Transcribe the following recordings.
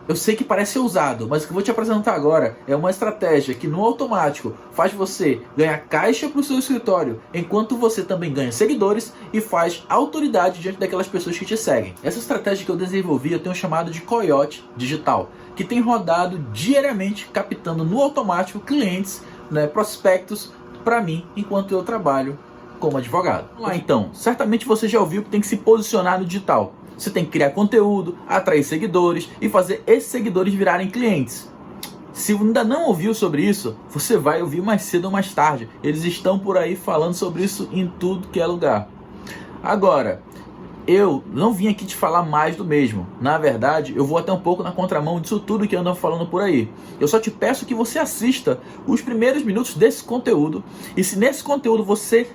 Eu sei que parece ousado, mas o que eu vou te apresentar agora é uma estratégia que no automático faz você ganhar caixa para o seu escritório, enquanto você também ganha seguidores e faz autoridade diante daquelas pessoas que te seguem. Essa estratégia que eu desenvolvi eu tenho chamado de Coyote Digital, que tem rodado diariamente captando no automático clientes, prospectos para mim enquanto eu trabalho como advogado. Vamos lá então, certamente você já ouviu que tem que se posicionar no digital. Você tem que criar conteúdo, atrair seguidores e fazer esses seguidores virarem clientes. Se ainda não ouviu sobre isso, você vai ouvir mais cedo ou mais tarde. Eles estão por aí falando sobre isso em tudo que é lugar. Agora, eu não vim aqui te falar mais do mesmo. Na verdade, eu vou até um pouco na contramão disso tudo que andam falando por aí. Eu só te peço que você assista os primeiros minutos desse conteúdo. E se nesse conteúdo você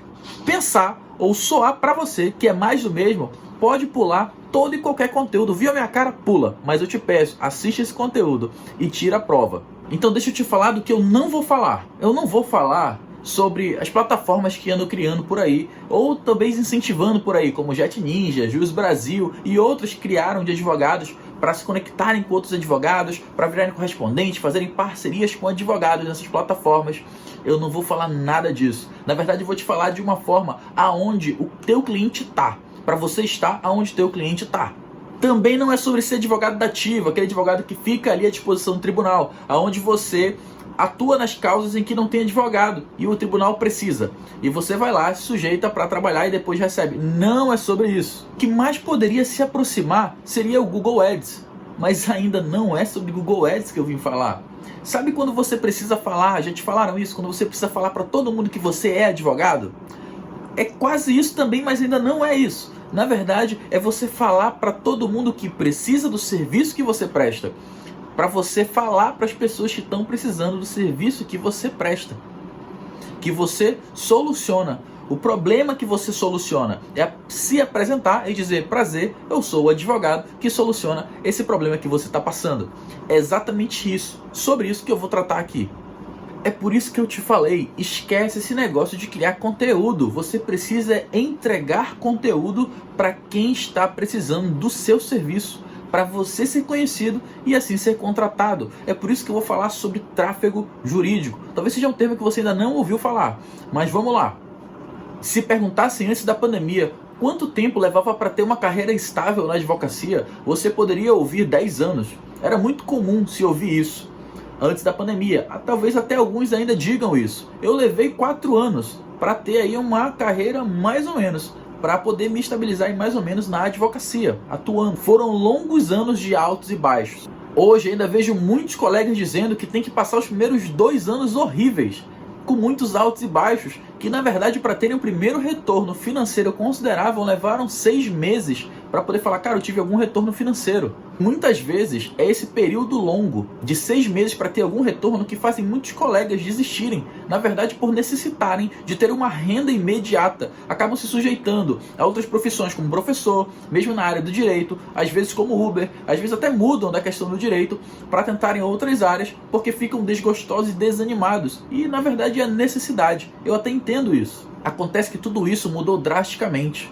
pensar ou soar para você que é mais do mesmo, pode pular todo e qualquer conteúdo. Viu a minha cara? Pula. Mas eu te peço, assiste esse conteúdo e tira a prova. Então deixa eu te falar do que eu não vou falar. Eu não vou falar sobre as plataformas que andam criando por aí, ou talvez incentivando por aí, como Jet Ninja, Juiz Brasil e outros que criaram de advogados para se conectarem com outros advogados, para virarem correspondentes, fazerem parcerias com advogados nessas plataformas. Eu não vou falar nada disso. Na verdade, eu vou te falar de uma forma aonde o teu cliente está, para você estar aonde o teu cliente está. Também não é sobre ser advogado dativo, aquele advogado que fica ali à disposição do tribunal, aonde você atua nas causas em que não tem advogado e o tribunal precisa. E você vai lá, se sujeita para trabalhar e depois recebe. Não é sobre isso. O que mais poderia se aproximar seria o Google Ads. Mas ainda não é sobre Google Ads que eu vim falar. Sabe quando você precisa falar, já te falaram isso, quando você precisa falar para todo mundo que você é advogado? É quase isso também, mas ainda não é isso. Na verdade, é você falar para todo mundo que precisa do serviço que você presta. Para você falar para as pessoas que estão precisando do serviço que você presta. Que você soluciona. O problema que você soluciona é se apresentar e dizer: prazer, eu sou o advogado que soluciona esse problema que você está passando. É exatamente isso. Sobre isso que eu vou tratar aqui. É por isso que eu te falei, esquece esse negócio de criar conteúdo. Você precisa entregar conteúdo para quem está precisando do seu serviço, para você ser conhecido e assim ser contratado. É por isso que eu vou falar sobre tráfego jurídico. Talvez seja um termo que você ainda não ouviu falar, mas vamos lá. Se perguntassem antes da pandemia quanto tempo levava para ter uma carreira estável na advocacia, você poderia ouvir 10 anos. Era muito comum se ouvir isso antes da pandemia. Talvez até alguns ainda digam isso. Eu levei 4 anos para ter aí uma carreira mais ou menos, para poder me estabilizar em mais ou menos na advocacia, atuando. Foram longos anos de altos e baixos. Hoje ainda vejo muitos colegas dizendo que tem que passar os primeiros 2 anos horríveis, com muitos altos e baixos, que na verdade para terem o primeiro retorno financeiro considerável levaram 6 meses para poder falar: cara, eu tive algum retorno financeiro. Muitas vezes é esse período longo de 6 meses para ter algum retorno que fazem muitos colegas desistirem, na verdade por necessitarem de ter uma renda imediata, acabam se sujeitando a outras profissões como professor, mesmo na área do direito, às vezes como Uber, às vezes até mudam da questão do direito para tentarem outras áreas porque ficam desgostosos e desanimados, e na verdade é necessidade. Eu até entendo isso. Acontece que tudo isso mudou drasticamente.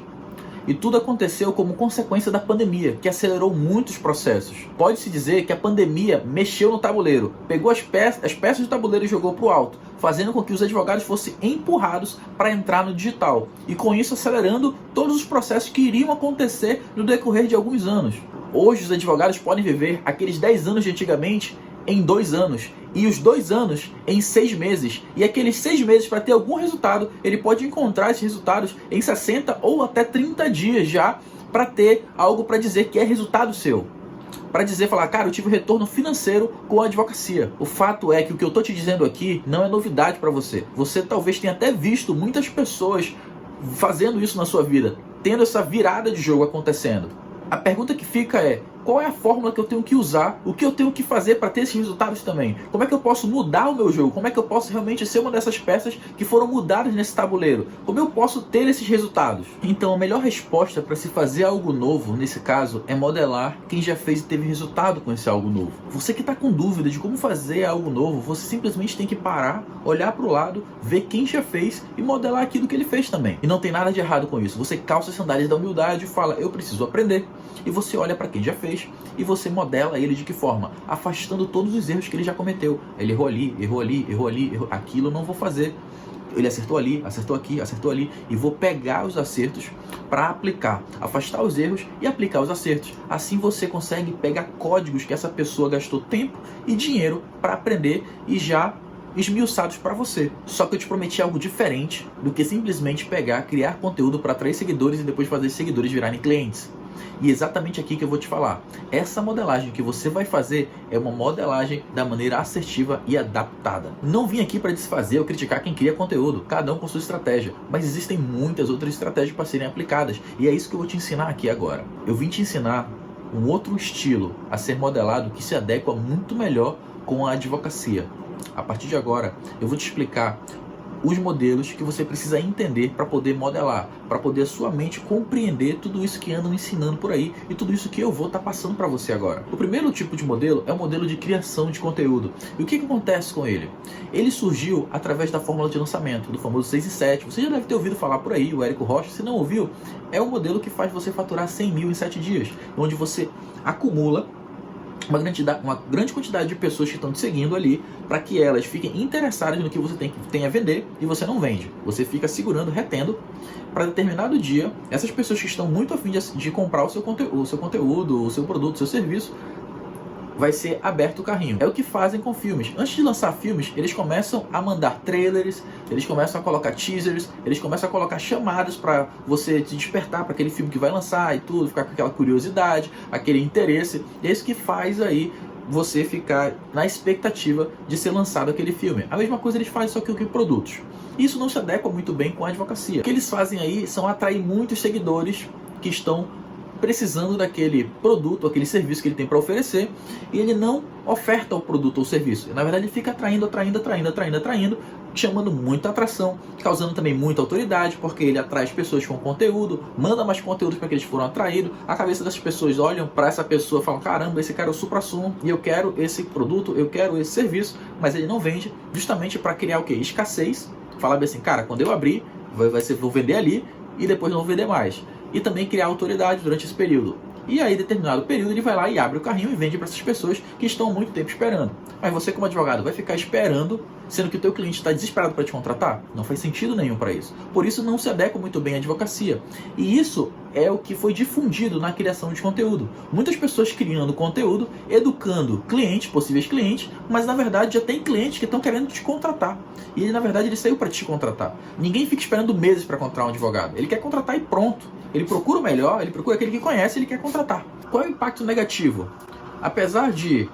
E tudo aconteceu como consequência da pandemia, que acelerou muitos processos. Pode-se dizer que a pandemia mexeu no tabuleiro, pegou as peças do tabuleiro e jogou para o alto, fazendo com que os advogados fossem empurrados para entrar no digital. E com isso acelerando todos os processos que iriam acontecer no decorrer de alguns anos. Hoje os advogados podem viver aqueles 10 anos de antigamente em 2 anos, e os 2 anos em 6 meses, e aqueles 6 meses para ter algum resultado, ele pode encontrar esses resultados em 60 ou até 30 dias já, para ter algo para dizer que é resultado seu, para dizer, falar: cara, eu tive um retorno financeiro com a advocacia. O fato é que o que eu estou te dizendo aqui não é novidade para você. Você talvez tenha até visto muitas pessoas fazendo isso na sua vida, tendo essa virada de jogo acontecendo. A pergunta que fica é: qual é a fórmula que eu tenho que usar? O que eu tenho que fazer para ter esses resultados também? Como é que eu posso mudar o meu jogo? Como é que eu posso realmente ser uma dessas peças que foram mudadas nesse tabuleiro? Como eu posso ter esses resultados? Então a melhor resposta para se fazer algo novo, nesse caso, é modelar quem já fez e teve resultado com esse algo novo. Você que está com dúvida de como fazer algo novo, você simplesmente tem que parar, olhar para o lado, ver quem já fez e modelar aquilo que ele fez também. E não tem nada de errado com isso. Você calça as sandálias da humildade e fala: eu preciso aprender. E você olha para quem já fez vez e você modela ele de que forma? Afastando todos os erros que ele já cometeu. Ele errou ali, errou ali, errou ali, errou. Aquilo eu não vou fazer. Ele acertou ali, acertou aqui, acertou ali, e vou pegar os acertos para aplicar, afastar os erros e aplicar os acertos. Assim você consegue pegar códigos que essa pessoa gastou tempo e dinheiro para aprender e já esmiuçados para você. Só que eu te prometi algo diferente do que simplesmente pegar, criar conteúdo para atrair seguidores e depois fazer esses seguidores virarem clientes. E exatamente aqui que eu vou te falar. Essa modelagem que você vai fazer é uma modelagem da maneira assertiva e adaptada. Não vim aqui para desfazer ou criticar quem cria conteúdo, cada um com sua estratégia, mas existem muitas outras estratégias para serem aplicadas, e é isso que eu vou te ensinar aqui agora. Eu vim te ensinar um outro estilo a ser modelado que se adequa muito melhor com a advocacia. A partir de agora, eu vou te explicar os modelos que você precisa entender para poder modelar, para poder a sua mente compreender tudo isso que andam ensinando por aí e tudo isso que eu vou estar passando para você agora. O primeiro tipo de modelo é o modelo de criação de conteúdo. E o que acontece com ele? Ele surgiu através da fórmula de lançamento, do famoso 6 e 7. Você já deve ter ouvido falar por aí, o Érico Rocha. Se não ouviu, é o modelo que faz você faturar 100 mil em 7 dias, onde você acumula uma grande quantidade de pessoas que estão te seguindo ali, para que elas fiquem interessadas no que você tem a vender e você não vende. Você fica segurando, retendo, para determinado dia, essas pessoas que estão muito afim de comprar o seu conteúdo, o seu produto, o seu serviço, vai ser aberto o carrinho. É o que fazem com filmes. Antes de lançar filmes, eles começam a mandar trailers, eles começam a colocar teasers, eles começam a colocar chamadas para você te despertar para aquele filme que vai lançar e tudo, ficar com aquela curiosidade, aquele interesse. E é isso que faz aí você ficar na expectativa de ser lançado aquele filme. A mesma coisa eles fazem, só que com produtos. Isso não se adequa muito bem com a advocacia. O que eles fazem aí são atrair muitos seguidores que estão precisando daquele produto, aquele serviço que ele tem para oferecer, e ele não oferta o produto ou serviço. Na verdade, ele fica atraindo, chamando muita atração, causando também muita autoridade, porque ele atrai as pessoas com conteúdo, manda mais conteúdos para que eles foram atraídos. A cabeça das pessoas olham para essa pessoa e falam: caramba, esse cara é o supra-sumo e eu quero esse produto, eu quero esse serviço, mas ele não vende, justamente para criar o quê? Escassez. Falar bem assim: cara, quando eu abrir, vou vender ali e depois não vou vender mais. E também criar autoridade durante esse período. E aí, em determinado período, ele vai lá e abre o carrinho e vende para essas pessoas que estão há muito tempo esperando. Mas você, como advogado, vai ficar esperando, sendo que o teu cliente está desesperado para te contratar? Não faz sentido nenhum para isso. Por isso, não se adequa muito bem à advocacia. E isso é o que foi difundido na criação de conteúdo. Muitas pessoas criando conteúdo, educando clientes, possíveis clientes, mas na verdade já tem clientes que estão querendo te contratar. E ele, na verdade, ele saiu para te contratar. Ninguém fica esperando meses para contratar um advogado. Ele quer contratar e pronto. Ele procura o melhor, ele procura aquele que conhece, ele quer contratar. Qual é o impacto negativo? Apesar de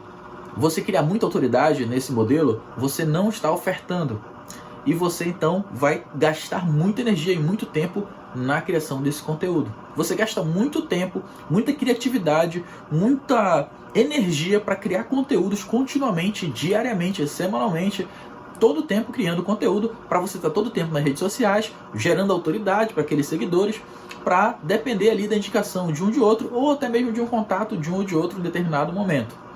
você criar muita autoridade nesse modelo, você não está ofertando. E você então vai gastar muita energia e muito tempo na criação desse conteúdo. Você gasta muito tempo, muita criatividade, muita energia para criar conteúdos continuamente, diariamente, semanalmente, todo o tempo criando conteúdo para você estar todo o tempo nas redes sociais, gerando autoridade para aqueles seguidores, para depender ali da indicação de um de outro, ou até mesmo de um contato de um ou de outro em determinado momento.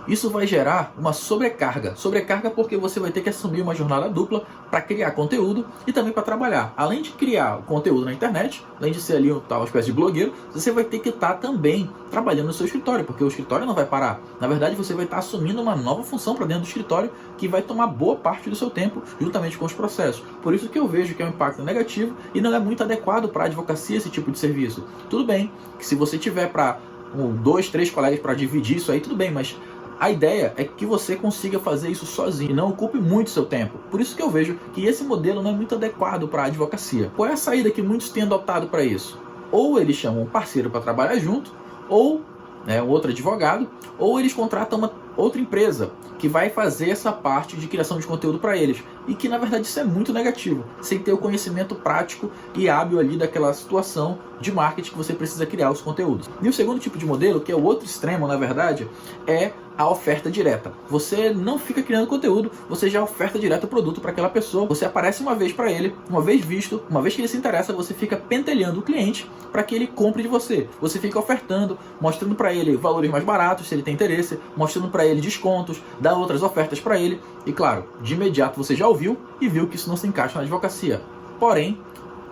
Isso vai gerar uma sobrecarga. Sobrecarga porque você vai ter que assumir uma jornada dupla para criar conteúdo e também para trabalhar. Além de criar conteúdo na internet, além de ser ali uma espécie de blogueiro, você vai ter que estar também trabalhando no seu escritório, porque o escritório não vai parar. Na verdade, você vai estar assumindo uma nova função para dentro do escritório que vai tomar boa parte do seu tempo juntamente com os processos. Por isso que eu vejo que é um impacto negativo e não é muito adequado para a advocacia esse tipo de serviço. Tudo bem que se você tiver para 2, 3 colegas para dividir isso aí, tudo bem, mas a ideia é que você consiga fazer isso sozinho e não ocupe muito seu tempo. Por isso que eu vejo que esse modelo não é muito adequado para a advocacia. Qual é a saída que muitos têm adotado para isso? Ou eles chamam um parceiro para trabalhar junto, ou um outro advogado, ou eles contratam uma outra empresa que vai fazer essa parte de criação de conteúdo para eles. E que na verdade isso é muito negativo, sem ter o conhecimento prático e hábil ali daquela situação de marketing que você precisa criar os conteúdos. E o segundo tipo de modelo, que é o outro extremo na verdade, é a oferta direta. Você não fica criando conteúdo, você já oferta direto o produto para aquela pessoa. Você aparece uma vez para ele, uma vez visto, uma vez que ele se interessa, você fica pentelhando o cliente para que ele compre de você. Você fica ofertando, mostrando para ele valores mais baratos, se ele tem interesse, mostrando para ele descontos, dá outras ofertas para ele. E claro, de imediato você já ouviu e viu que isso não se encaixa na advocacia. Porém,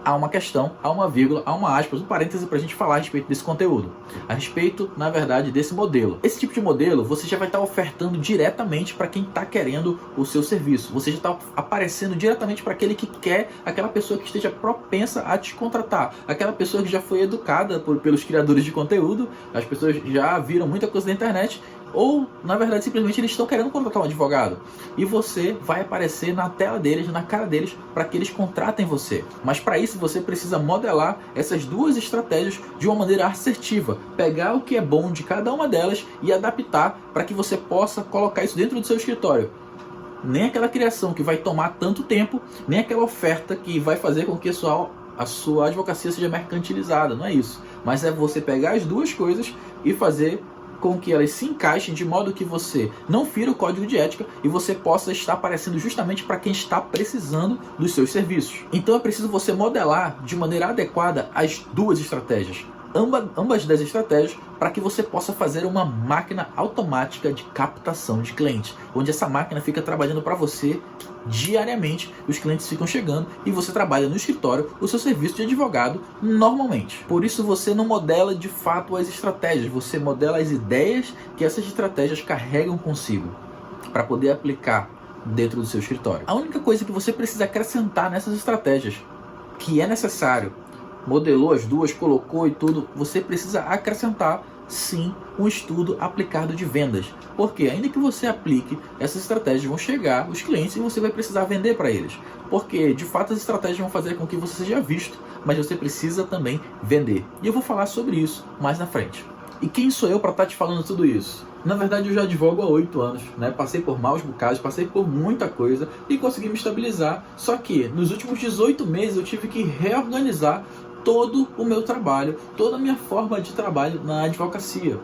há uma questão, há uma vírgula, há uma aspas, um parêntese para a gente falar a respeito desse conteúdo. A respeito, na verdade, desse modelo. Esse tipo de modelo você já vai estar ofertando diretamente para quem está querendo o seu serviço. Você já está aparecendo diretamente para aquele que quer, aquela pessoa que esteja propensa a te contratar. Aquela pessoa que já foi educada pelos criadores de conteúdo, as pessoas já viram muita coisa na internet, ou, na verdade, simplesmente eles estão querendo contratar um advogado. E você vai aparecer na tela deles, na cara deles, para que eles contratem você. Mas para isso você precisa modelar essas duas estratégias de uma maneira assertiva. Pegar o que é bom de cada uma delas e adaptar para que você possa colocar isso dentro do seu escritório. Nem aquela criação que vai tomar tanto tempo, nem aquela oferta que vai fazer com que a sua advocacia seja mercantilizada. Não é isso. Mas é você pegar as duas coisas e fazer com que elas se encaixem de modo que você não fira o código de ética e você possa estar aparecendo justamente para quem está precisando dos seus serviços. Então é preciso você modelar de maneira adequada as duas estratégias. Ambas das estratégias para que você possa fazer uma máquina automática de captação de clientes, onde essa máquina fica trabalhando para você diariamente, os clientes ficam chegando e você trabalha no escritório o seu serviço de advogado normalmente. Por isso você não modela de fato as estratégias, você modela as ideias que essas estratégias carregam consigo para poder aplicar dentro do seu escritório. A única coisa que você precisa acrescentar nessas estratégias, que é necessário, modelou as duas, colocou e tudo, você precisa acrescentar sim um estudo aplicado de vendas. Porque ainda que você aplique, essas estratégias vão chegar os clientes e você vai precisar vender para eles. Porque de fato as estratégias vão fazer com que você seja visto, mas você precisa também vender. E eu vou falar sobre isso mais na frente. E quem sou eu para estar te falando tudo isso? Na verdade eu já advogo há 8 anos, né? Passei por maus bocados, passei por muita coisa e consegui me estabilizar. Só que nos últimos 18 meses eu tive que reorganizar todo o meu trabalho, toda a minha forma de trabalho na advocacia,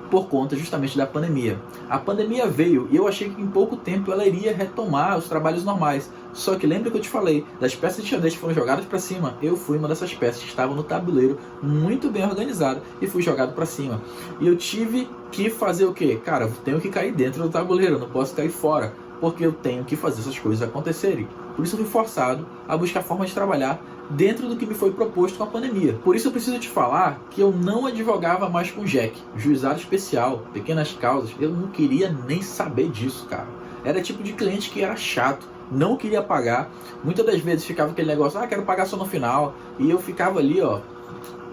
por conta justamente da pandemia. A pandemia veio e eu achei que em pouco tempo ela iria retomar os trabalhos normais. Só que lembra que eu te falei, das peças de xadrez que foram jogadas para cima, eu fui uma dessas peças que estavam no tabuleiro, muito bem organizado, e fui jogado para cima. E eu tive que fazer o quê? Cara, eu tenho que cair dentro do tabuleiro, eu não posso cair fora, porque eu tenho que fazer essas coisas acontecerem. Por isso eu fui forçado a buscar formas de trabalhar dentro do que me foi proposto com a pandemia. Por isso eu preciso te falar que eu não advogava mais com JEC, juizado especial, pequenas causas. Eu não queria nem saber disso, cara. Era tipo de cliente que era chato, não queria pagar. Muitas das vezes ficava aquele negócio, quero pagar só no final. E eu ficava ali,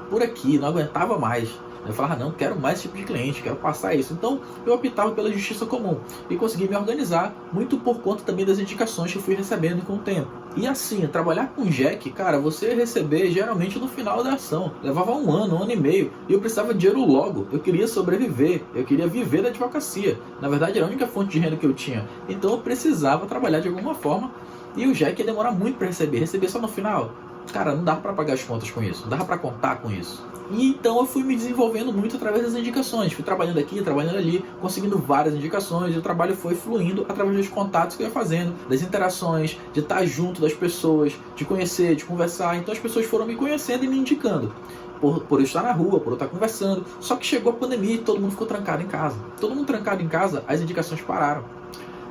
por aqui, não aguentava mais. Eu falava, não quero mais esse tipo de cliente, quero passar isso. Então eu optava pela justiça comum e consegui me organizar muito por conta também das indicações que eu fui recebendo com o tempo. E assim, trabalhar com JEC, cara, você ia receber geralmente no final da ação. Levava um ano e meio e eu precisava de dinheiro logo. Eu queria sobreviver, eu queria viver da advocacia. Na verdade era a única fonte de renda que eu tinha. Então eu precisava trabalhar de alguma forma e o JEC ia demorar muito para receber só no final. Cara, não dava para pagar as contas com isso, não dava para contar com isso. E então eu fui me desenvolvendo muito através das indicações, fui trabalhando aqui, trabalhando ali, conseguindo várias indicações, e o trabalho foi fluindo através dos contatos que eu ia fazendo, das interações, de estar junto das pessoas, de conhecer, de conversar. Então as pessoas foram me conhecendo e me indicando, por eu estar na rua, por eu estar conversando. Só que chegou a pandemia e todo mundo ficou trancado em casa. Todo mundo trancado em casa, as indicações pararam.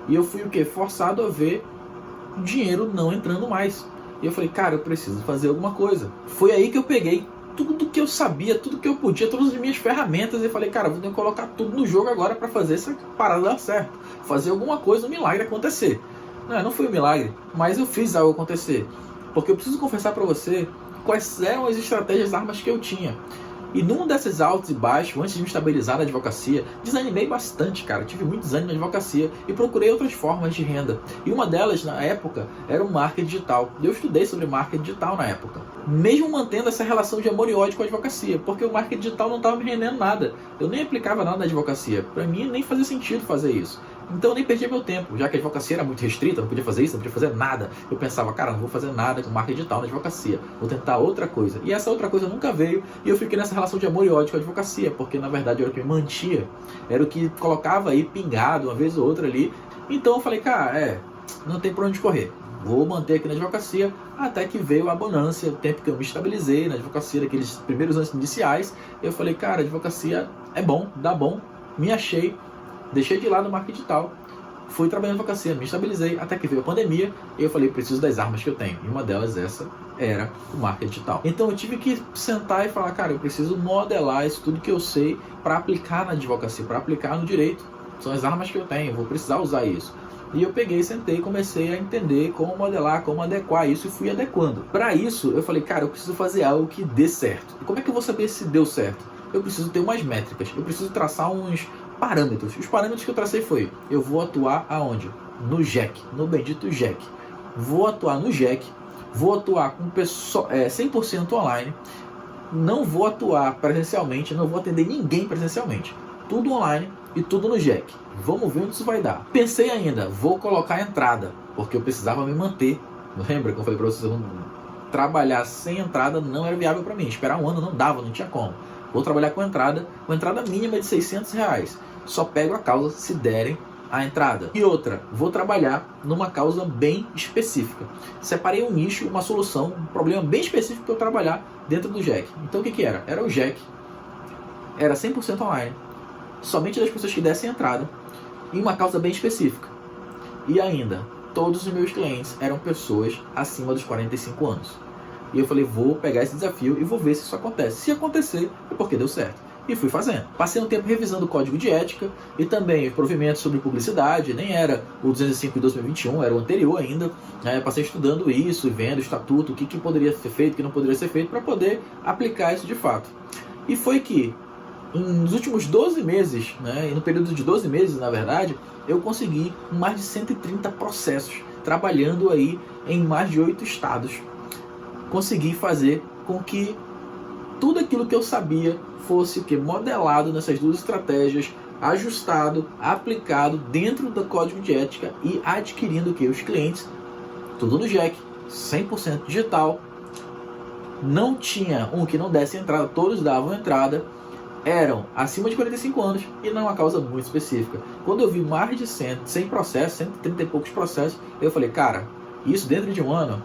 E eu fui o quê? Forçado a ver o dinheiro não entrando mais. E eu falei, cara, eu preciso fazer alguma coisa. Foi aí que eu peguei tudo que eu sabia, tudo que eu podia, todas as minhas ferramentas, e falei, cara, vou ter que colocar tudo no jogo agora para fazer essa parada dar certo. Fazer alguma coisa, um milagre acontecer. Não foi um milagre, mas eu fiz algo acontecer. Porque eu preciso confessar para você quais eram as estratégias, as armas que eu tinha. E num desses altos e baixos, antes de me estabilizar na advocacia, desanimei bastante, cara. Tive muito desânimo na advocacia e procurei outras formas de renda. E uma delas, na época, era o marketing digital. Eu estudei sobre marketing digital na época. Mesmo mantendo essa relação de amor e ódio com a advocacia, porque o marketing digital não estava me rendendo nada. Eu nem aplicava nada na advocacia. Para mim, nem fazia sentido fazer isso. Então eu nem perdia meu tempo, já que a advocacia era muito restrita, não podia fazer isso, não podia fazer nada. Eu pensava, cara, não vou fazer nada com marketing digital na advocacia, vou tentar outra coisa. E essa outra coisa nunca veio, e eu fiquei nessa relação de amor e ódio com a advocacia, porque na verdade era o que me mantinha, era o que colocava aí pingado uma vez ou outra ali. Então eu falei, cara, não tem por onde correr. Vou manter aqui na advocacia até que veio a bonança, o tempo que eu me estabilizei na advocacia, daqueles primeiros anos iniciais. Eu falei, cara, a advocacia é bom, dá bom, me achei. Deixei de lado o marketing digital, fui trabalhando em advocacia, me estabilizei, até que veio a pandemia, e eu falei, preciso das armas que eu tenho. E uma delas, essa, era o marketing digital. Então eu tive que sentar e falar, cara, eu preciso modelar isso tudo que eu sei para aplicar na advocacia, para aplicar no direito. São as armas que eu tenho, eu vou precisar usar isso. E eu peguei, sentei e comecei a entender como modelar, como adequar isso e fui adequando. Para isso, eu falei, cara, eu preciso fazer algo que dê certo. E como é que eu vou saber se deu certo? Eu preciso ter umas métricas, eu preciso traçar uns parâmetros. Os parâmetros que eu tracei foi, eu vou atuar aonde? No JEC, no bendito JEC. Vou atuar no JEC, vou atuar com 100% online, não vou atuar presencialmente, não vou atender ninguém presencialmente. Tudo online e tudo no JEC. Vamos ver onde isso vai dar. Pensei ainda, vou colocar a entrada, porque eu precisava me manter. Lembra que eu falei para vocês, trabalhar sem entrada não era viável para mim. Esperar um ano não dava, não tinha como. Vou trabalhar com entrada mínima de R$600. Só pego a causa se derem a entrada. E outra, vou trabalhar numa causa bem específica. Separei um nicho, uma solução, um problema bem específico para eu trabalhar dentro do JEC. Então o que era? Era o JEC, era 100% online, somente das pessoas que dessem entrada, e uma causa bem específica. E ainda, todos os meus clientes eram pessoas acima dos 45 anos. E eu falei, vou pegar esse desafio e vou ver se isso acontece. Se acontecer, é porque deu certo. E fui fazendo. Passei um tempo revisando o código de ética e também provimentos sobre publicidade. Nem era o 205 de 2021, era o anterior ainda. Passei estudando isso e vendo o estatuto, o que poderia ser feito, o que não poderia ser feito, para poder aplicar isso de fato. E foi que, nos últimos 12 meses, e no período de 12 meses, na verdade, eu consegui mais de 130 processos, trabalhando aí em mais de 8 estados. Consegui fazer com que tudo aquilo que eu sabia fosse modelado nessas duas estratégias, ajustado, aplicado dentro do código de ética e adquirindo os clientes, tudo no JEC, 100% digital. Não tinha um que não desse entrada, todos davam entrada, eram acima de 45 anos e não uma causa muito específica. Quando eu vi mais de 100 processos, 130 e poucos processos, eu falei, cara, isso dentro de um ano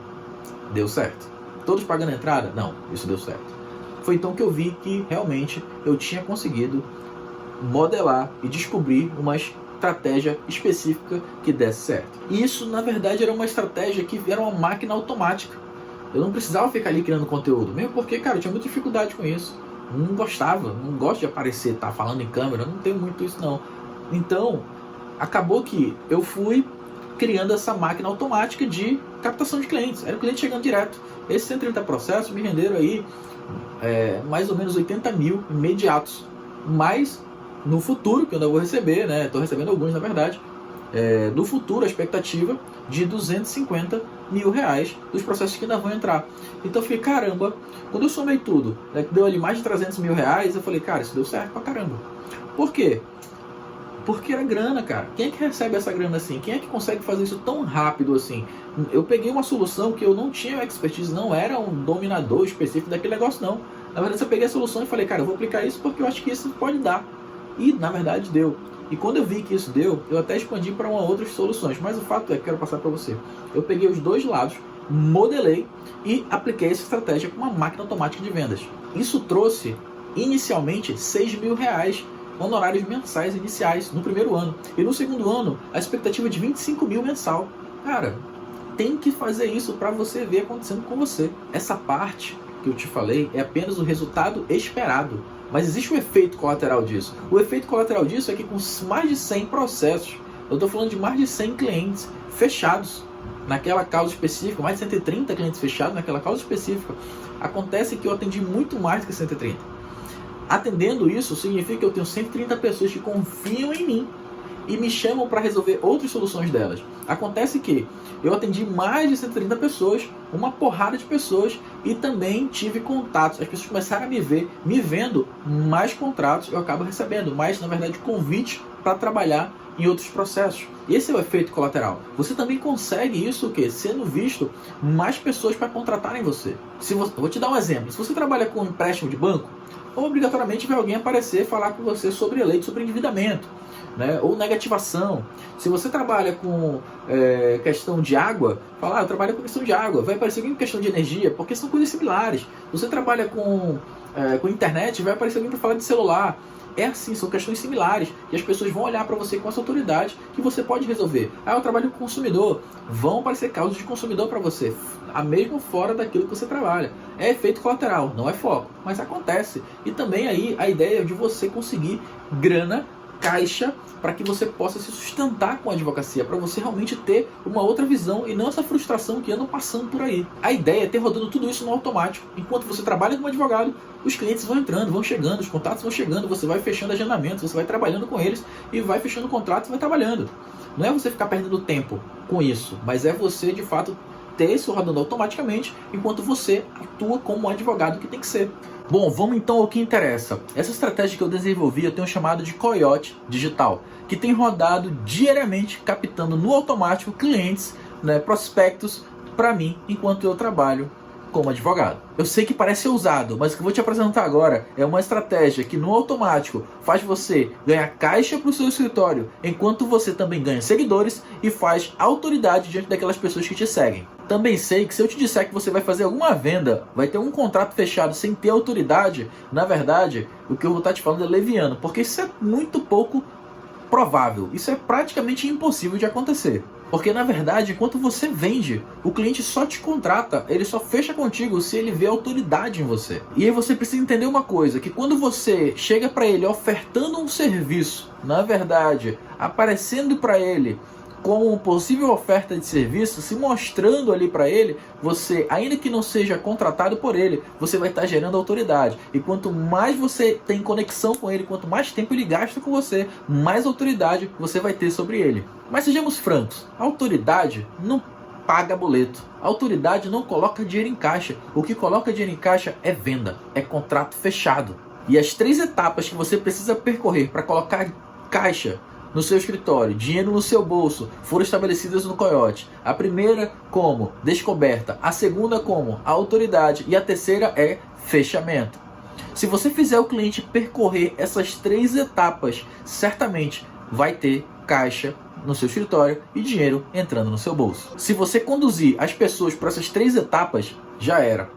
deu certo. Todos pagando entrada? Não, isso deu certo. Foi então que eu vi que realmente eu tinha conseguido modelar e descobrir uma estratégia específica que desse certo. E isso, na verdade, era uma estratégia que era uma máquina automática. Eu não precisava ficar ali criando conteúdo, mesmo porque, cara, eu tinha muita dificuldade com isso. Não gostava, não gosto de aparecer, tá falando em câmera, não tenho muito isso não. Então, acabou que eu fui criando essa máquina automática de captação de clientes. Era o cliente chegando direto. Esses 130 processos me renderam aí mais ou menos 80 mil imediatos. Mas no futuro, que eu ainda vou receber, estou recebendo alguns na verdade, no futuro a expectativa de 250 mil reais dos processos que ainda vão entrar. Então eu fiquei, caramba, quando eu somei tudo, deu ali mais de 300 mil reais, eu falei, cara, isso deu certo pra caramba. Por quê? Porque era grana, cara. Quem é que recebe essa grana assim? Quem é que consegue fazer isso tão rápido assim? Eu peguei uma solução que eu não tinha expertise, não era um dominador específico daquele negócio, não. Na verdade, eu peguei a solução e falei, cara, eu vou aplicar isso porque eu acho que isso pode dar. E, na verdade, deu. E quando eu vi que isso deu, eu até expandi para outras soluções. Mas o fato é que eu quero passar para você. Eu peguei os dois lados, modelei e apliquei essa estratégia com uma máquina automática de vendas. Isso trouxe, inicialmente, 6 mil reais honorários mensais iniciais no primeiro ano. E no segundo ano, a expectativa de 25 mil mensal. Cara, tem que fazer isso para você ver acontecendo com você. Essa parte que eu te falei é apenas o resultado esperado. Mas existe um efeito colateral disso. O efeito colateral disso é que com mais de 100 processos, eu estou falando de mais de 100 clientes fechados naquela causa específica, mais de 130 clientes fechados naquela causa específica, acontece que eu atendi muito mais do que 130. Atendendo isso, significa que eu tenho 130 pessoas que confiam em mim e me chamam para resolver outras soluções delas. Acontece que eu atendi mais de 130 pessoas, uma porrada de pessoas, e também tive contatos. As pessoas começaram a me ver, me vendo mais contratos, eu acabo recebendo mais, na verdade, convites para trabalhar em outros processos. Esse é o efeito colateral. Você também consegue isso, sendo visto mais pessoas para contratarem você. Vou te dar um exemplo. Se você trabalha com empréstimo de banco, obrigatoriamente vai alguém aparecer e falar com você sobre lei, sobre endividamento, ou negativação. Se você trabalha com questão de água, eu trabalho com questão de água, vai aparecer alguém com questão de energia, porque são coisas similares. Você trabalha com com internet, vai aparecer alguém para falar de celular. É assim, são questões similares, e as pessoas vão olhar para você com essa autoridade que você pode resolver. Eu trabalho com consumidor, vão aparecer causas de consumidor para você, a mesmo fora daquilo que você trabalha. É efeito colateral, não é foco, mas acontece. E também aí a ideia é de você conseguir grana, caixa, para que você possa se sustentar com a advocacia, para você realmente ter uma outra visão e não essa frustração que andam passando por aí. A ideia é ter rodando tudo isso no automático. Enquanto você trabalha como advogado, os clientes vão entrando, vão chegando, os contatos vão chegando, você vai fechando agendamentos, você vai trabalhando com eles e vai fechando contratos e vai trabalhando. Não é você ficar perdendo tempo com isso, mas é você de fato ter isso rodando automaticamente enquanto você atua como um advogado que tem que ser. Bom, vamos então ao que interessa. Essa estratégia que eu desenvolvi eu tenho chamado de Coyote Digital, que tem rodado diariamente captando no automático clientes, prospectos para mim enquanto eu trabalho como advogado. Eu sei que parece ousado, mas o que eu vou te apresentar agora é uma estratégia que no automático faz você ganhar caixa para o seu escritório, enquanto você também ganha seguidores e faz autoridade diante daquelas pessoas que te seguem. Também sei que se eu te disser que você vai fazer alguma venda, vai ter um contrato fechado sem ter autoridade, na verdade, o que eu vou estar te falando é leviano, porque isso é muito pouco provável, isso é praticamente impossível de acontecer. Porque na verdade, enquanto você vende, o cliente só te contrata, ele só fecha contigo se ele vê autoridade em você. E aí você precisa entender uma coisa, que quando você chega para ele ofertando um serviço, na verdade, aparecendo para ele como uma possível oferta de serviço, se mostrando ali para ele, você, ainda que não seja contratado por ele, você vai estar gerando autoridade. E quanto mais você tem conexão com ele, quanto mais tempo ele gasta com você, mais autoridade você vai ter sobre ele. Mas sejamos francos, a autoridade não paga boleto. A autoridade não coloca dinheiro em caixa. O que coloca dinheiro em caixa é venda, é contrato fechado. E as 3 etapas que você precisa percorrer para colocar caixa no seu escritório, dinheiro no seu bolso, foram estabelecidas no Coyote. A primeira como descoberta, a segunda como autoridade e a terceira é fechamento. Se você fizer o cliente percorrer essas 3 etapas, certamente vai ter caixa no seu escritório e dinheiro entrando no seu bolso. Se você conduzir as pessoas por essas 3 etapas, já era.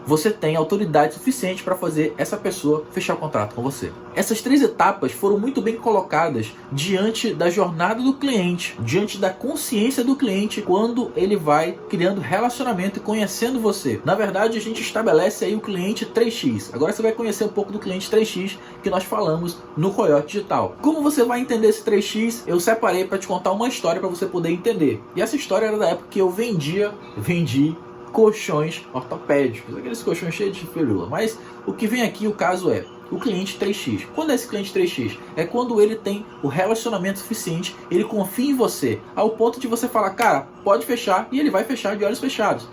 Você tem autoridade suficiente para fazer essa pessoa fechar o contrato com você. Essas 3 etapas foram muito bem colocadas diante da jornada do cliente, diante da consciência do cliente quando ele vai criando relacionamento e conhecendo você. Na verdade, a gente estabelece aí o cliente 3x. Agora você vai conhecer um pouco do cliente 3x que nós falamos no Coyote Digital. Como você vai entender esse 3x? Eu separei para te contar uma história para você poder entender. E essa história era da época que eu vendi colchões ortopédicos, aqueles colchões cheios de firula. Mas o que vem aqui, o caso é o cliente 3x. Quando é esse cliente 3x? É quando ele tem o relacionamento suficiente, ele confia em você, ao ponto de você falar, cara, pode fechar, e ele vai fechar de olhos fechados.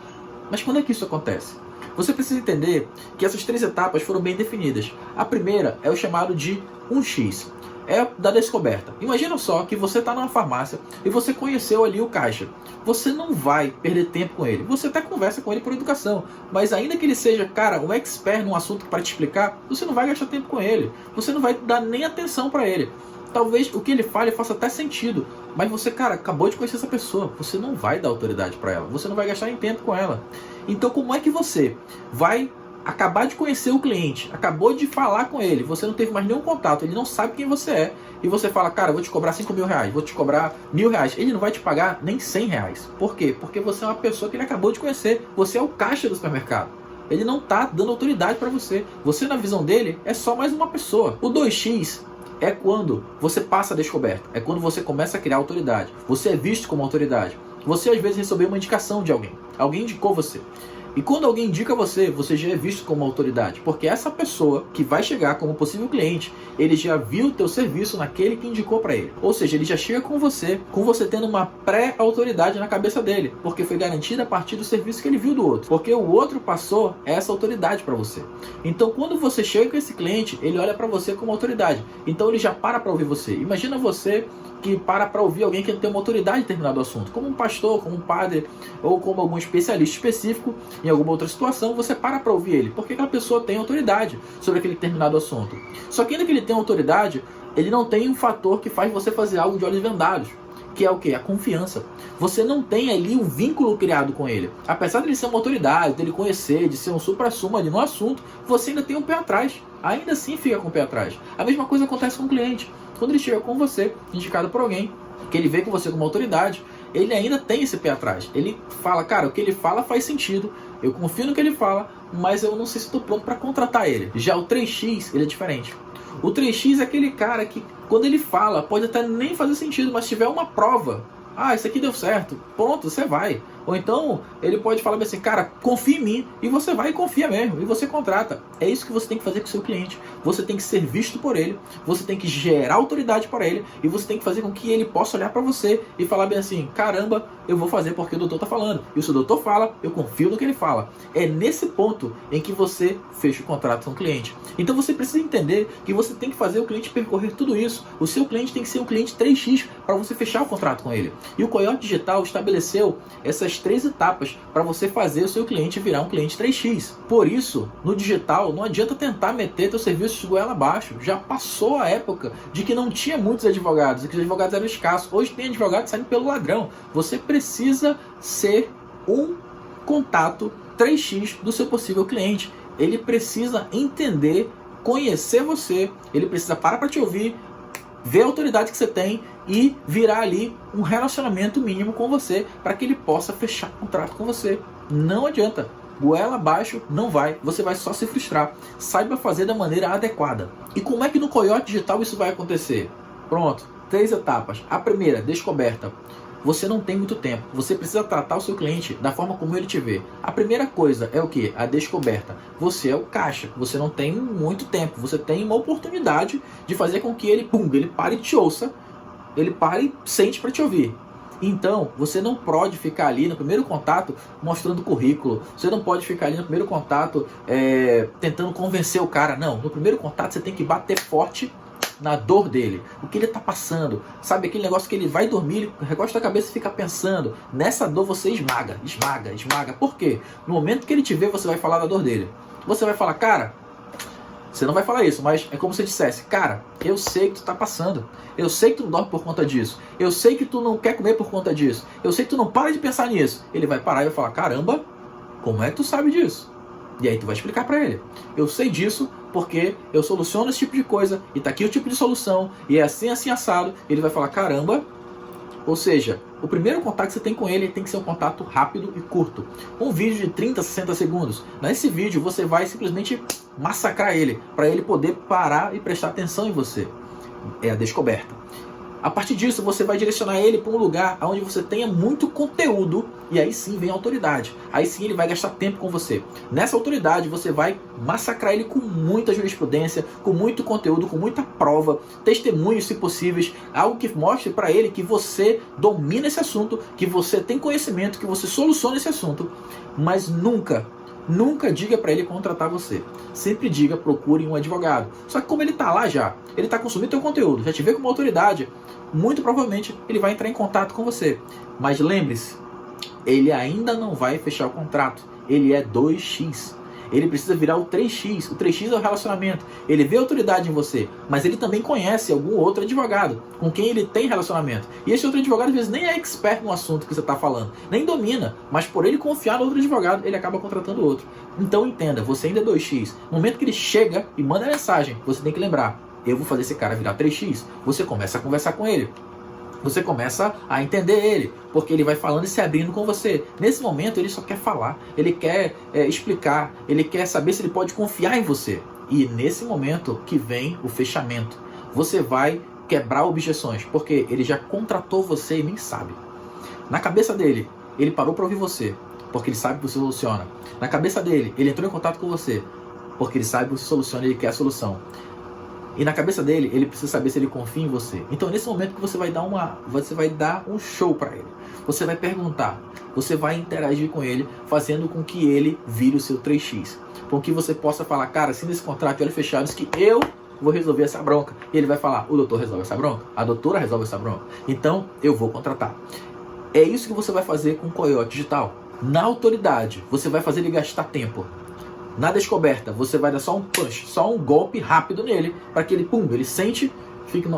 Mas quando é que isso acontece? Você precisa entender que essas 3 etapas foram bem definidas. A primeira é o chamado de 1x. É da descoberta. Imagina só que você está numa farmácia e você conheceu ali o caixa. Você não vai perder tempo com ele. Você até conversa com ele por educação. Mas ainda que ele seja, cara, um expert num assunto para te explicar, você não vai gastar tempo com ele. Você não vai dar nem atenção para ele. Talvez o que ele fale faça até sentido. Mas você, cara, acabou de conhecer essa pessoa. Você não vai dar autoridade para ela. Você não vai gastar nem tempo com ela. Então como é que você vai acabar de conhecer o cliente, acabou de falar com ele, você não teve mais nenhum contato, ele não sabe quem você é, e você fala, cara, eu vou te cobrar 5 mil reais, vou te cobrar R$1.000, ele não vai te pagar nem 100 reais. Por quê? Porque você é uma pessoa que ele acabou de conhecer, você é o caixa do supermercado. Ele não está dando autoridade para você. Você, na visão dele, é só mais uma pessoa. O 2x é quando você passa a descoberta, é quando você começa a criar autoridade. Você é visto como autoridade. Você às vezes recebeu uma indicação de alguém, alguém indicou você. E quando alguém indica você, você já é visto como autoridade, porque essa pessoa que vai chegar como possível cliente, ele já viu o teu serviço naquele que indicou para ele. Ou seja, ele já chega com você tendo uma pré-autoridade na cabeça dele, porque foi garantida a partir do serviço que ele viu do outro, porque o outro passou essa autoridade para você. Então, quando você chega com esse cliente, ele olha para você como autoridade. Então, ele já para ouvir você. Imagina você que para ouvir alguém que tem uma autoridade em determinado assunto, como um pastor, como um padre, ou como algum especialista específico em alguma outra situação, você para ouvir ele, porque aquela pessoa tem autoridade sobre aquele determinado assunto. Só que ainda que ele tenha autoridade, ele não tem um fator que faz você fazer algo de olhos vendados, que é o quê? A confiança. Você não tem ali um vínculo criado com ele. Apesar de ele ser uma autoridade, dele conhecer, de ser um supra-sumo ali no assunto, você ainda tem um pé atrás. Ainda assim fica com o pé atrás. A mesma coisa acontece com o cliente. Quando ele chega com você, indicado por alguém, que ele vê com você como autoridade, ele ainda tem esse pé atrás. Ele fala, cara, o que ele fala faz sentido, eu confio no que ele fala, mas eu não sei se estou pronto para contratar ele. Já o 3X, ele é diferente. O 3X é aquele cara que, quando ele fala, pode até nem fazer sentido, mas se tiver uma prova, isso aqui deu certo, pronto, você vai. Ou então, ele pode falar assim, cara, confia em mim, e você vai e confia mesmo, e você contrata. É isso que você tem que fazer com o seu cliente. Você tem que ser visto por ele, você tem que gerar autoridade para ele, e você tem que fazer com que ele possa olhar para você e falar bem assim, caramba, eu vou fazer porque o doutor está falando. E se o doutor fala, eu confio no que ele fala. É nesse ponto em que você fecha o contrato com o cliente. Então você precisa entender que você tem que fazer o cliente percorrer tudo isso. O seu cliente tem que ser um cliente 3X para você fechar o contrato com ele. E o Coyote Digital estabeleceu essas 3 etapas para você fazer o seu cliente virar um cliente 3X. Por isso, no digital, não adianta tentar meter teu serviço de goela abaixo. Já passou a época de que não tinha muitos advogados, e que os advogados eram escassos. Hoje tem advogado saindo pelo ladrão. Você precisa ser um contato 3X do seu possível cliente. Ele precisa entender, conhecer você, ele precisa parar para te ouvir, ver a autoridade que você tem e virar ali um relacionamento mínimo com você para que ele possa fechar contrato com você. Não adianta. Goela abaixo não vai. Você vai só se frustrar. Saiba fazer da maneira adequada. E como é que no Coyote Digital isso vai acontecer? Pronto. 3 etapas. A primeira, descoberta. Você não tem muito tempo. Você precisa tratar o seu cliente da forma como ele te vê. A primeira coisa é o que? A descoberta. Você é o caixa. Você não tem muito tempo. Você tem uma oportunidade de fazer com que ele pare e te ouça. Ele pare e sente para te ouvir. Então, você não pode ficar ali no primeiro contato mostrando currículo. Você não pode ficar ali no primeiro contato tentando convencer o cara. Não, no primeiro contato você tem que bater forte na dor dele, o que ele está passando, sabe, aquele negócio que ele vai dormir, ele recosta a cabeça e fica pensando, nessa dor você esmaga. Por quê? No momento que ele te vê, você vai falar da dor dele. Você vai falar, cara, você não vai falar isso, mas é como se dissesse, cara, eu sei que tu está passando, eu sei que tu não dorme por conta disso, eu sei que tu não quer comer por conta disso, eu sei que tu não para de pensar nisso. Ele vai parar e vai falar, caramba, como é que tu sabe disso? E aí tu vai explicar para ele, eu sei disso porque eu soluciono esse tipo de coisa, e tá aqui o tipo de solução, e é assim, assim, assado. Ele vai falar, caramba. Ou seja, o primeiro contato que você tem com ele tem que ser um contato rápido e curto. Um vídeo de 30, 60 segundos. Nesse vídeo você vai simplesmente massacrar ele, para ele poder parar e prestar atenção em você. É a descoberta. A partir disso, você vai direcionar ele para um lugar onde você tenha muito conteúdo, e aí sim vem a autoridade. Aí sim ele vai gastar tempo com você. Nessa autoridade, você vai massacrar ele com muita jurisprudência, com muito conteúdo, com muita prova, testemunhos se possíveis, algo que mostre para ele que você domina esse assunto, que você tem conhecimento, que você soluciona esse assunto, mas nunca diga para ele contratar você. Sempre diga, procure um advogado. Só que como ele está lá já, ele está consumindo teu conteúdo, já te vê como autoridade, muito provavelmente ele vai entrar em contato com você. Mas lembre-se, ele ainda não vai fechar o contrato. Ele é 2X. Ele precisa virar o 3X. O 3X é o relacionamento. Ele vê autoridade em você, mas ele também conhece algum outro advogado com quem ele tem relacionamento. E esse outro advogado às vezes nem é expert no assunto que você está falando, nem domina, mas por ele confiar no outro advogado, ele acaba contratando outro. Então entenda, você ainda é 2X. No momento que ele chega e manda mensagem, você tem que lembrar, eu vou fazer esse cara virar 3X. Você começa a conversar com ele. Você começa a entender ele, porque ele vai falando e se abrindo com você. Nesse momento ele só quer falar, ele quer explicar, ele quer saber se ele pode confiar em você. E nesse momento que vem o fechamento. Você vai quebrar objeções, porque ele já contratou você e nem sabe. Na cabeça dele, ele parou para ouvir você, porque ele sabe que você soluciona. Na cabeça dele, ele entrou em contato com você, porque ele sabe que você soluciona e ele quer a solução. E na cabeça dele, ele precisa saber se ele confia em você. Então, nesse momento que você vai dar um show para ele. Você vai perguntar, você vai interagir com ele, fazendo com que ele vire o seu 3X. Com que você possa falar, cara, assina esse contrato de olhos fechados que eu vou resolver essa bronca. E ele vai falar, o doutor resolve essa bronca, a doutora resolve essa bronca. Então, eu vou contratar. É isso que você vai fazer com o Coyote Digital. Na autoridade, você vai fazer ele gastar tempo. Na descoberta, você vai dar só um punch, só um golpe rápido nele, para que ele, ele sente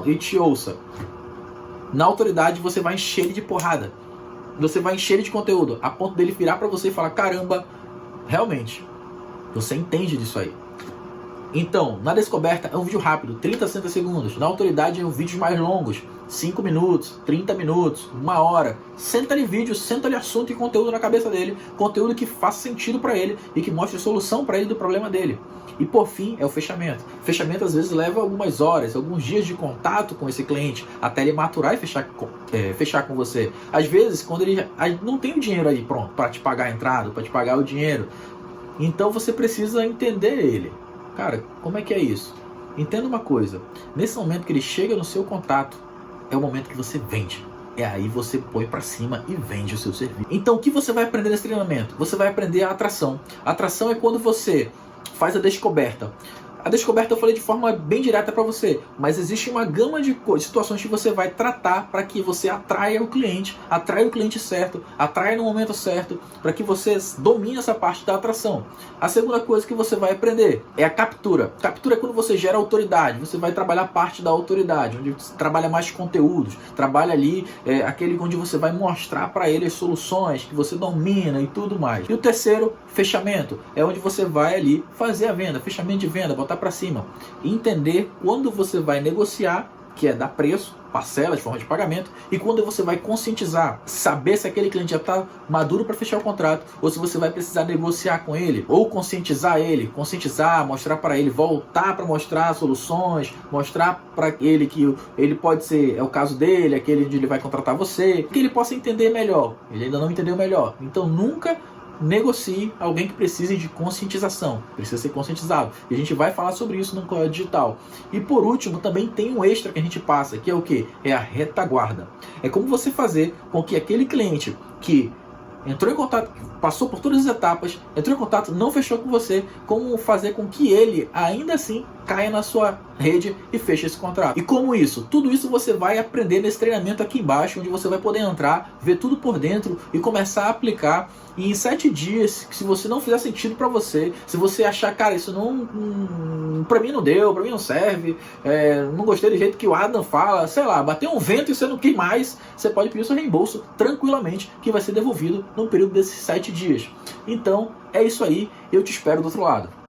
e te ouça. Na autoridade você vai encher ele de porrada. Você vai encher ele de conteúdo, a ponto dele virar para você e falar, caramba, realmente, você entende disso aí. Então, na descoberta é um vídeo rápido, 30 a 60 segundos. Na autoridade é um vídeos mais longos, 5 minutos, 30 minutos, 1 hora. Senta ali vídeo, senta ali assunto e conteúdo na cabeça dele. Conteúdo que faça sentido para ele e que mostre solução para ele do problema dele. E por fim é o fechamento. Fechamento às vezes leva algumas horas, alguns dias de contato com esse cliente, até ele maturar e fechar com você. Às vezes, quando ele não tem o dinheiro aí pronto para te pagar a entrada, para te pagar o dinheiro, então você precisa entender ele. Cara, como é que é isso? Entenda uma coisa, nesse momento que ele chega no seu contato, é o momento que você vende. É aí você põe pra cima e vende o seu serviço. Então o que você vai aprender nesse treinamento? Você vai aprender a atração. A atração é quando você faz a descoberta. A descoberta eu falei de forma bem direta para você, mas existe uma gama de situações que você vai tratar para que você atraia o cliente certo, atraia no momento certo, para que você domine essa parte da atração. A segunda coisa que você vai aprender é a captura. Captura é quando você gera autoridade, você vai trabalhar parte da autoridade, onde você trabalha mais conteúdos, trabalha ali aquele onde você vai mostrar para ele as soluções que você domina e tudo mais. E o terceiro, fechamento, é onde você vai ali fazer a venda, fechamento de venda, botar para cima, entender quando você vai negociar, que é dar preço, parcelas, forma de pagamento, e quando você vai conscientizar, saber se aquele cliente já está maduro para fechar o contrato, ou se você vai precisar negociar com ele, ou conscientizar, mostrar para ele, voltar para mostrar soluções, mostrar para ele que ele pode ser, é o caso dele, aquele onde ele vai contratar você, que ele possa entender melhor. Ele ainda não entendeu melhor, então nunca negocie alguém que precise de conscientização, precisa ser conscientizado. E a gente vai falar sobre isso no Código Digital. E por último, também tem um extra que a gente passa, que é o que? É a retaguarda. É como você fazer com que aquele cliente que entrou em contato, passou por todas as etapas, entrou em contato, não fechou com você, como fazer com que ele, ainda assim, caia na sua rede e feche esse contrato. E como isso? Tudo isso você vai aprender nesse treinamento aqui embaixo, onde você vai poder entrar, ver tudo por dentro e começar a aplicar. E em 7 dias, se você não fizer sentido para você, se você achar, cara, isso para mim não deu, para mim não serve, não gostei do jeito que o Adam fala, sei lá, bateu um vento e você não quer mais, você pode pedir o seu reembolso tranquilamente, que vai ser devolvido no período desses 7 dias. Então, é isso aí, eu te espero do outro lado.